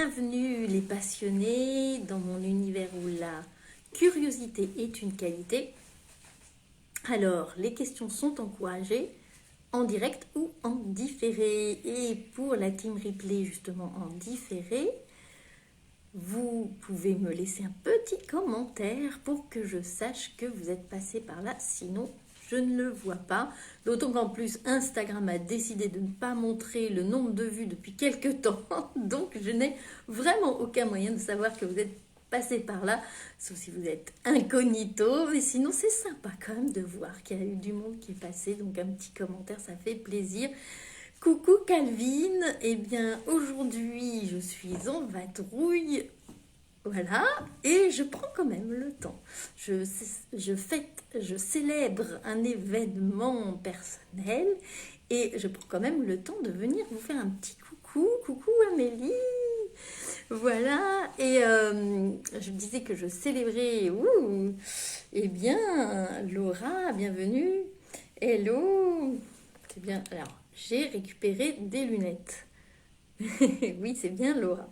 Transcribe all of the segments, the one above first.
Bienvenue les passionnés dans mon univers où la curiosité est une qualité. Alors, les questions sont encouragées en direct ou en différé. Et pour la team replay justement en différé, vous pouvez me laisser un petit commentaire pour que je sache que vous êtes passé par là, sinon je ne le vois pas. D'autant qu'en plus Instagram a décidé de ne pas montrer le nombre de vues depuis quelques temps, donc je n'ai vraiment aucun moyen de savoir que vous êtes passé par là, sauf si vous êtes incognito, mais sinon c'est sympa quand même de voir qu'il y a eu du monde qui est passé, donc un petit commentaire ça fait plaisir. Coucou Calvin, eh bien aujourd'hui je suis en vadrouille, voilà, et je prends quand même le temps. Je célèbre un événement personnel et je prends quand même le temps de venir vous faire un petit coucou. Coucou Amélie. Voilà, et je me disais que je célébrais. Eh bien, Laura, bienvenue. Hello. C'est bien. Alors, j'ai récupéré des lunettes. Oui, c'est bien Laura.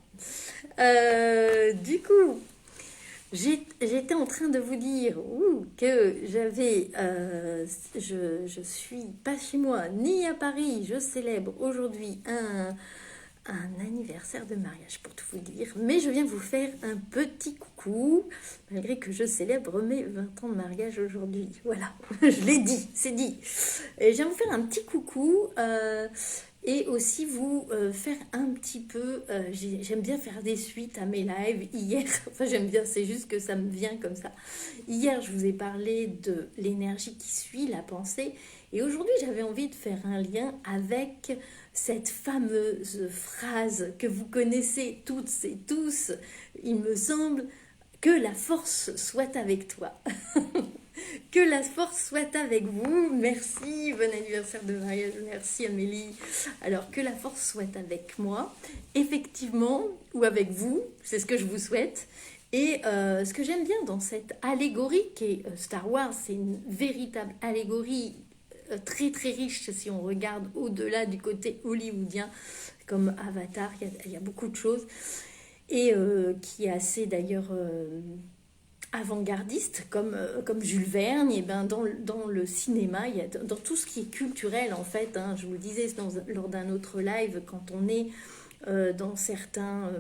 Du coup, j'étais en train de vous dire que je suis pas chez moi ni à Paris. Je célèbre aujourd'hui un anniversaire de mariage pour tout vous dire, mais je viens vous faire un petit coucou malgré que je célèbre mes 20 ans de mariage aujourd'hui. Voilà, je l'ai dit, c'est dit. Et je viens vous faire un petit coucou. Et aussi vous faire un petit peu, j'aime bien faire des suites à mes lives. Hier, enfin j'aime bien, c'est juste que ça me vient comme ça. Hier, je vous ai parlé de l'énergie qui suit la pensée. Et aujourd'hui, j'avais envie de faire un lien avec cette fameuse phrase que vous connaissez toutes et tous, il me semble, que la force soit avec toi. Que la force soit avec vous. Merci, bon anniversaire de mariage. Merci Amélie. Alors, que la force soit avec moi, effectivement, ou avec vous, c'est ce que je vous souhaite. Et ce que j'aime bien dans cette allégorie qui est Star Wars, c'est une véritable allégorie très très riche si on regarde au-delà du côté hollywoodien, comme Avatar, il y a beaucoup de choses. Et qui est assez d'ailleurs avant-gardiste comme Jules Verne, et ben dans le cinéma, il y a, dans tout ce qui est culturel en fait, hein, je vous le disais lors d'un autre live, quand on est dans certains...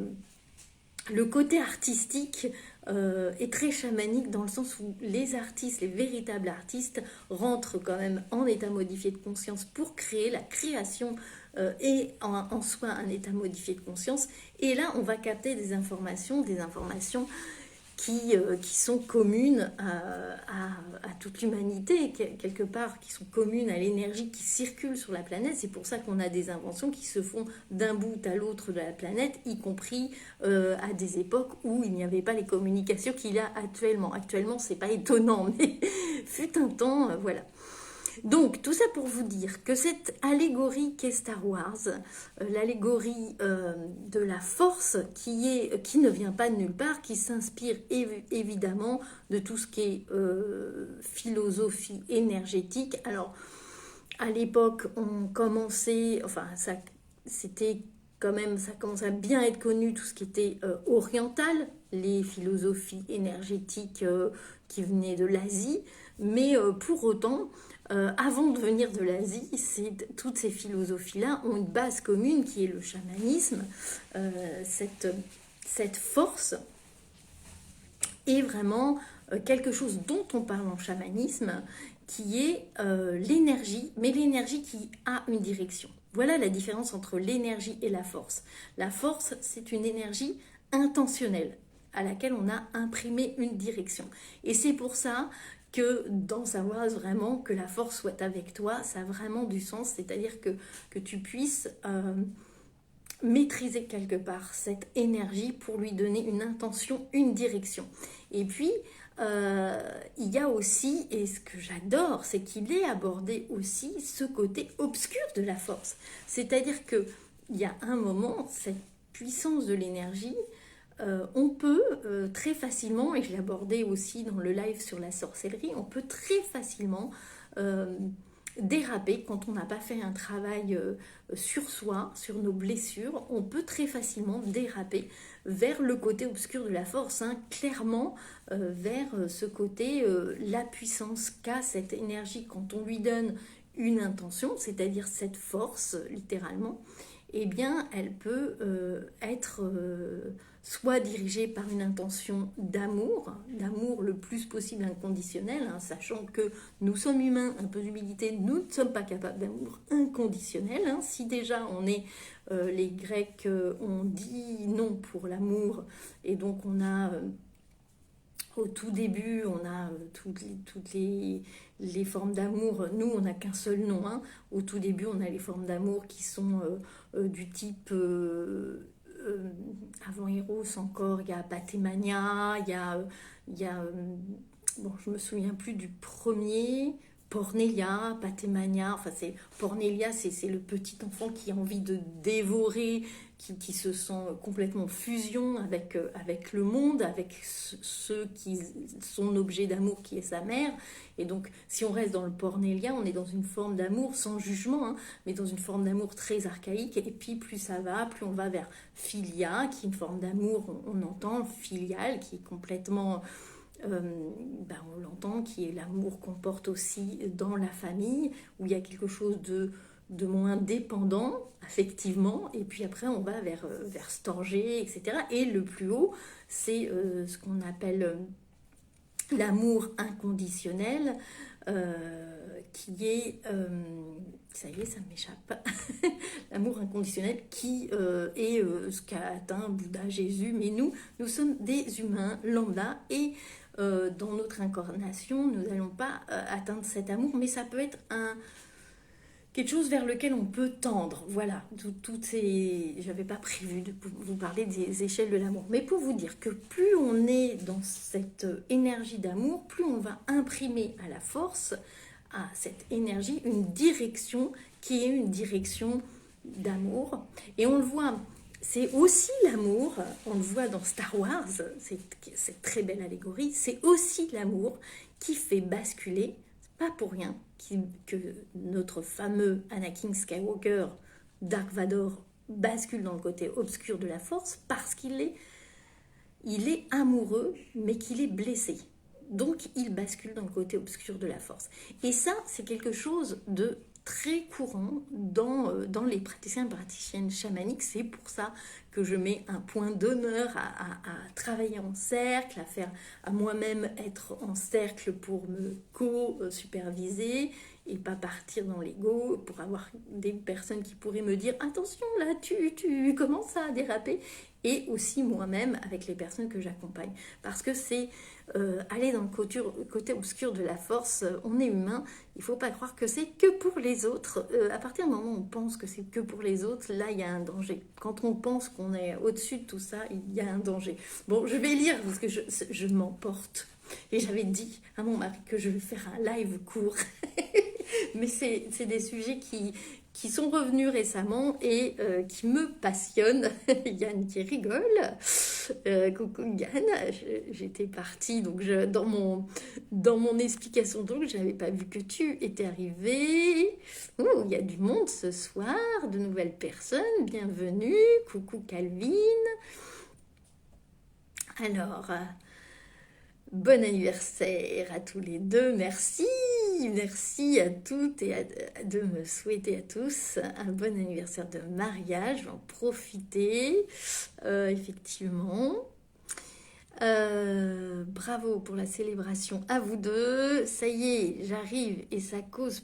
le côté artistique est très chamanique dans le sens où les artistes, les véritables artistes, rentrent quand même en état modifié de conscience pour créer la création et en soi un état modifié de conscience. Et là, on va capter des informations qui sont communes à toute l'humanité, quelque part, qui sont communes à l'énergie qui circule sur la planète. C'est pour ça qu'on a des inventions qui se font d'un bout à l'autre de la planète, y compris à des époques où il n'y avait pas les communications qu'il y a actuellement. Actuellement, c'est pas étonnant, mais fut un temps, voilà. Donc, tout ça pour vous dire que cette allégorie qu'est Star Wars, l'allégorie de la force qui ne vient pas de nulle part, qui s'inspire évidemment de tout ce qui est philosophie énergétique. Alors, à l'époque, on commençait, enfin, c'était quand même, ça commençait à bien être connu, tout ce qui était oriental, les philosophies énergétiques qui venaient de l'Asie, mais pour autant... avant de venir de l'Asie, toutes ces philosophies-là ont une base commune qui est le chamanisme. Cette force est vraiment quelque chose dont on parle en chamanisme, qui est l'énergie, mais l'énergie qui a une direction. Voilà la différence entre l'énergie et la force. La force, c'est une énergie intentionnelle à laquelle on a imprimé une direction. Et c'est pour ça que dans Star Wars, vraiment, que la force soit avec toi, ça a vraiment du sens, c'est-à-dire que tu puisses maîtriser quelque part cette énergie pour lui donner une intention, une direction. Et puis, il y a aussi, et ce que j'adore, c'est qu'il est abordé aussi ce côté obscur de la force. C'est-à-dire qu'il y a un moment, cette puissance de l'énergie, on peut très facilement, et je l'ai abordé aussi dans le live sur la sorcellerie, on peut très facilement déraper quand on n'a pas fait un travail sur soi, sur nos blessures. On peut très facilement déraper vers le côté obscur de la force, hein, clairement vers ce côté, la puissance qu'a cette énergie quand on lui donne une intention, c'est-à-dire cette force, littéralement, eh bien, elle peut être soit dirigée par une intention d'amour le plus possible inconditionnel, hein, sachant que nous sommes humains, un peu d'humilité, nous ne sommes pas capables d'amour inconditionnel. Hein. Si déjà on est, les Grecs ont dit non pour l'amour, et donc on a... au tout début, on a toutes les formes d'amour. Nous, on n'a qu'un seul nom. Hein. Au tout début, on a les formes d'amour qui sont du type... avant Eros encore, il y a Pathemania, il y a bon, je me souviens plus du premier... Porneia, Pathemania, enfin c'est Porneia, c'est le petit enfant qui a envie de dévorer, qui se sent complètement en fusion avec le monde, avec ceux qui son objet d'amour qui est sa mère. Et donc si on reste dans le Porneia, on est dans une forme d'amour sans jugement, hein, mais dans une forme d'amour très archaïque. Et puis plus ça va, plus on va vers Philia, qui est une forme d'amour, on entend, filial, qui est complètement... on l'entend, qui est l'amour qu'on porte aussi dans la famille, où il y a quelque chose de moins dépendant, affectivement, et puis après on va vers Storgé, etc. Et le plus haut, c'est ce qu'on appelle l'amour inconditionnel, qui est... ça y est, ça m'échappe. L'amour inconditionnel qui est ce qu'a atteint Bouddha, Jésus, mais nous sommes des humains lambda, et dans notre incarnation, nous n'allons pas atteindre cet amour, mais ça peut être quelque chose vers lequel on peut tendre. Voilà, j'avais pas prévu de vous parler des échelles de l'amour, mais pour vous dire que plus on est dans cette énergie d'amour, plus on va imprimer à la force, à cette énergie, une direction qui est une direction d'amour. Et on le voit, c'est aussi l'amour, on le voit dans Star Wars, c'est très belle allégorie, c'est aussi l'amour qui fait basculer, pas pour rien, que notre fameux Anakin Skywalker, Dark Vador, bascule dans le côté obscur de la force, parce qu'il est amoureux, mais qu'il est blessé. Donc, il bascule dans le côté obscur de la force. Et ça, c'est quelque chose de très courant dans les praticiens et praticiennes chamaniques. C'est pour ça que je mets un point d'honneur à travailler en cercle, à moi-même être en cercle pour me co-superviser et pas partir dans l'ego, pour avoir des personnes qui pourraient me dire « Attention, là, tu commences à déraper ». Et aussi moi-même avec les personnes que j'accompagne. Parce que c'est aller dans le côté obscur de la force. On est humain, il ne faut pas croire que c'est que pour les autres. À partir du moment où on pense que c'est que pour les autres, là, il y a un danger. Quand on pense qu'on est au-dessus de tout ça, il y a un danger. Bon, je vais lire parce que je m'emporte. Et j'avais dit à mon mari que je vais faire un live court. Mais c'est des sujets qui sont revenus récemment et qui me passionnent. Yann qui rigole. Coucou Yann, j'étais partie donc dans mon explication, donc je n'avais pas vu que tu étais arrivé. Oh, il y a du monde ce soir, de nouvelles personnes, bienvenue. Coucou Calvin. Alors... bon anniversaire à tous les deux, merci à toutes et de me souhaiter à tous un bon anniversaire de mariage, je vais en profiter, effectivement. Bravo pour la célébration à vous deux, ça y est, j'arrive et ça cause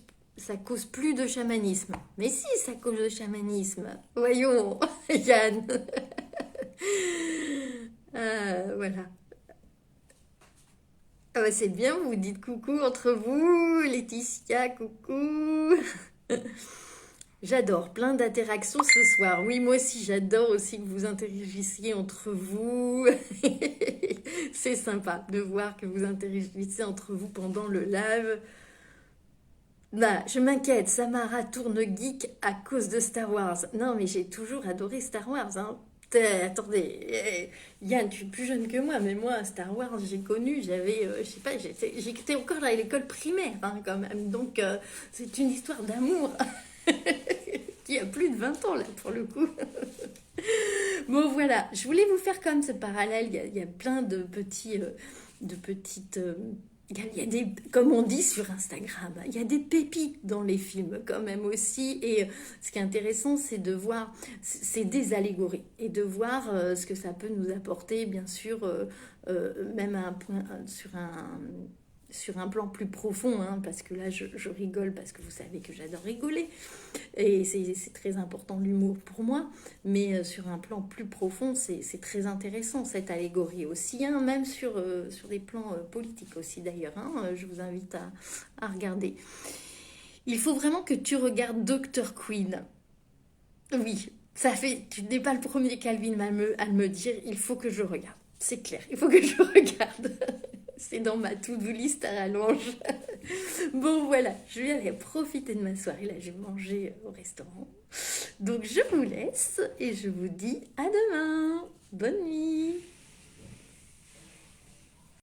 plus de chamanisme. Mais si, ça cause de chamanisme, voyons, Yann. Voilà. Ah bah c'est bien, vous dites coucou entre vous, Laetitia, coucou. J'adore, plein d'interactions ce soir. Oui, moi aussi, j'adore aussi que vous interagissiez entre vous. C'est sympa de voir que vous interagissez entre vous pendant le live. Bah, je m'inquiète, Samara tourne geek à cause de Star Wars. Non, mais j'ai toujours adoré Star Wars, hein. Attendez, Yann, tu es plus jeune que moi, mais moi, Star Wars, j'ai connu, j'avais, je sais pas, j'étais encore à l'école primaire, hein, quand même. Donc, c'est une histoire d'amour qui a plus de 20 ans, là, pour le coup. Bon, voilà, je voulais vous faire comme ce parallèle. Il y a plein de petits, de petites. Il y a des, comme on dit sur Instagram, il y a des pépites dans les films quand même aussi. Et ce qui est intéressant, c'est de voir, c'est des allégories et de voir ce que ça peut nous apporter, bien sûr, même à un point, sur un plan plus profond, hein, parce que là, je rigole parce que vous savez que j'adore rigoler. Et c'est très important l'humour pour moi, mais sur un plan plus profond, c'est très intéressant cette allégorie aussi, hein, même sur des plans politiques aussi d'ailleurs. Hein, je vous invite à regarder. Il faut vraiment que tu regardes Dr. Queen. Oui, ça fait, tu n'es pas le premier Calvin à me dire, il faut que je regarde. C'est clair, il faut que je regarde. C'est dans ma to-do list à rallonge. Bon, voilà, je vais aller profiter de ma soirée. Là, je vais manger au restaurant. Donc, je vous laisse et je vous dis à demain. Bonne nuit.